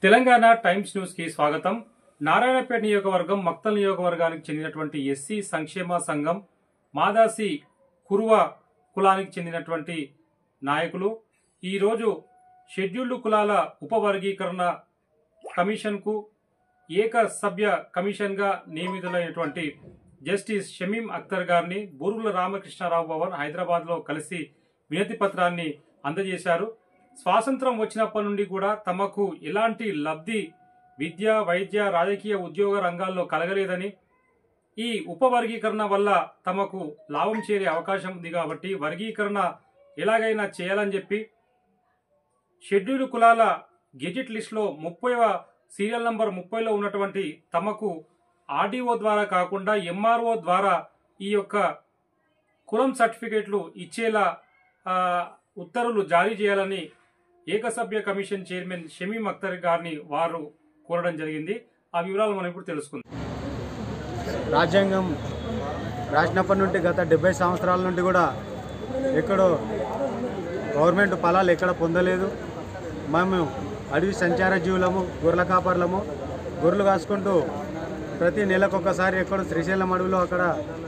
Telangana times news కి స్వాగతం. నారాయణపేట నియోజకవర్గం మక్తల్ నియోజకవర్గానికి చెందినటువంటి ఎస్సీ సంక్షేమ సంఘం మాదాసి కురువ కులానికి చెందినటువంటి నాయకులు ఈ రోజు షెడ్యూల్డ్ కులాల ఉపవర్గీకరణ కమిషన్ కు ఏక సభ్య కమిషన్ గా నియమితులైనటువంటి జస్టిస్ షమీం అఖ్తర్ గారిని బూరుగుల రామకృష్ణారావు భవన్ హైదరాబాద్ లో కలిసి వినతి పత్రాన్ని అందజేశారు. స్వాతంత్రం వచ్చినప్పటి నుండి కూడా తమకు ఎలాంటి లబ్ధి విద్య, వైద్య, రాజకీయ, ఉద్యోగ రంగాల్లో కలగలేదని, ఈ ఉపవర్గీకరణ వల్ల తమకు లాభం చేరే అవకాశం ఉంది కాబట్టి వర్గీకరణ ఎలాగైనా చేయాలని చెప్పి షెడ్యూల్డ్ కులాల గెజిట్ లిస్టులో 30వ సీరియల్ నంబర్ 30లో ఉన్నటువంటి తమకు ఆర్డీఓ ద్వారా కాకుండా ఎంఆర్ఓ ద్వారా ఈ యొక్క కులం సర్టిఫికేట్లు ఇచ్చేలా ఉత్తర్వులు జారీ చేయాలని ఏకసభ్య కమిషన్ చైర్మన్ షమీం అఖ్తర్ గారిని వారు కోరడం జరిగింది. ఆ వివరాలు మనం ఇప్పుడు తెలుసుకుందాం. రాజ్యాంగం రాసినప్పటి నుండి గత 70 సంవత్సరాల నుండి కూడా ఎక్కడో గవర్నమెంట్ ఫలాలు ఎక్కడ పొందలేదు. మేము అడవి సంచార జీవులము, గొర్రెల కాపర్లము, గొర్రెలు కాసుకుంటూ ప్రతి నెలకొకసారి ఎక్కడో శ్రీశైలం అడవిలో అక్కడ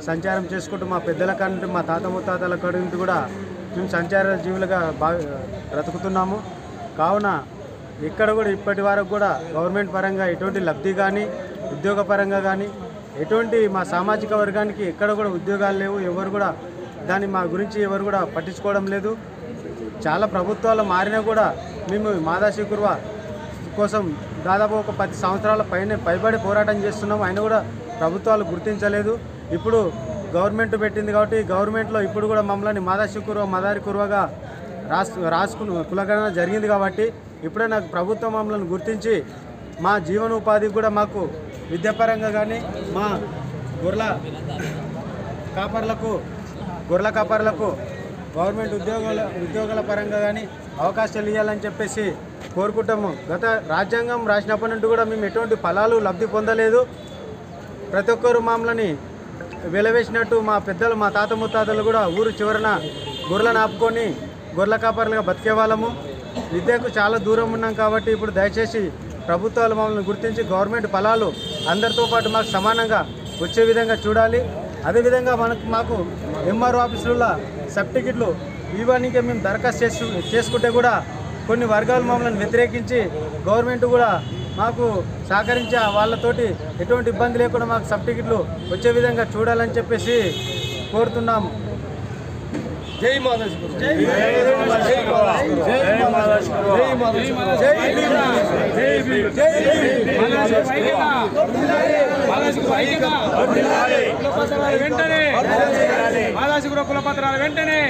సంచారం చేసుకుంటూ మా పెద్దల కంటే మా తాత ముత్తాతల కంటే కూడా మేము సంచార జీవులుగా బ్రతుకుతున్నాము. కావున ఇక్కడ కూడా ఇప్పటి వరకు కూడా గవర్నమెంట్ పరంగా ఎటువంటి లబ్ధి కానీ ఉద్యోగ పరంగా కానీ ఎటువంటి మా సామాజిక వర్గానికి ఎక్కడ కూడా ఉద్యోగాలు లేవు. ఎవరు కూడా దాన్ని మా గురించి ఎవరు కూడా పట్టించుకోవడం లేదు. చాలా ప్రభుత్వాలు మారినా కూడా మేము మాదాసి కురువ కోసం దాదాపు ఒక 10 సంవత్సరాల పైబడి పోరాటం చేస్తున్నాము. అయినా కూడా ప్రభుత్వాలు గుర్తించలేదు. ఇప్పుడు గవర్నమెంట్ పెట్టింది కాబట్టి గవర్నమెంట్లో ఇప్పుడు కూడా మమ్మల్ని మాదాసి కురువ, మదారి కురువగా కులగణన జరిగింది కాబట్టి ఇప్పుడే నాకు ప్రభుత్వం మమ్మల్ని గుర్తించి మా జీవనోపాధికి కూడా మాకు విద్యాపరంగా కానీ మా గొర్రెల కాపర్లకు గవర్నమెంట్ ఉద్యోగాల పరంగా కానీ అవకాశాలు ఇవ్వాలని చెప్పేసి కోరుకుంటాము. గత రాజ్యాంగం రాసినప్పటి నుండి కూడా మేము ఎటువంటి ఫలాలు లబ్ధి పొందలేదు. ప్రతి ఒక్కరు మమ్మల్ని వెలవేసినట్టు మా పెద్దలు, మా తాత ముత్తాతలు కూడా ఊరు చివరన గొర్రెలను ఆపుకొని గొర్రెల కాపర్లుగా బతికే వాళ్ళము. విద్యకు చాలా దూరం ఉన్నాం కాబట్టి ఇప్పుడు దయచేసి ప్రభుత్వాలు మమ్మల్ని గుర్తించి గవర్నమెంట్ ఫలాలు అందరితో పాటు మాకు సమానంగా వచ్చే విధంగా చూడాలి. అదేవిధంగా మాకు ఎంఆర్ఓ ఆఫీసులలో సర్టిఫికెట్లు ఇవ్వడానికి మేము దరఖాస్తు చేసుకుంటే కూడా కొన్ని వర్గాలు మమ్మల్ని వ్యతిరేకించి గవర్నమెంట్ కూడా మాకు సహకరించే వాళ్ళతోటి ఎటువంటి ఇబ్బంది లేకుండా మాకు సర్టిఫికెట్లు వచ్చే విధంగా చూడాలని చెప్పేసి కోరుతున్నాము. జై మాదాసి కురువ, జై మాదాసి కురువ, జై మాదాసి కురువ, జై భీమ్, జై భీమ్, జై భీమ్. మాదాసి కురువ కులపత్రాలు వెంటనే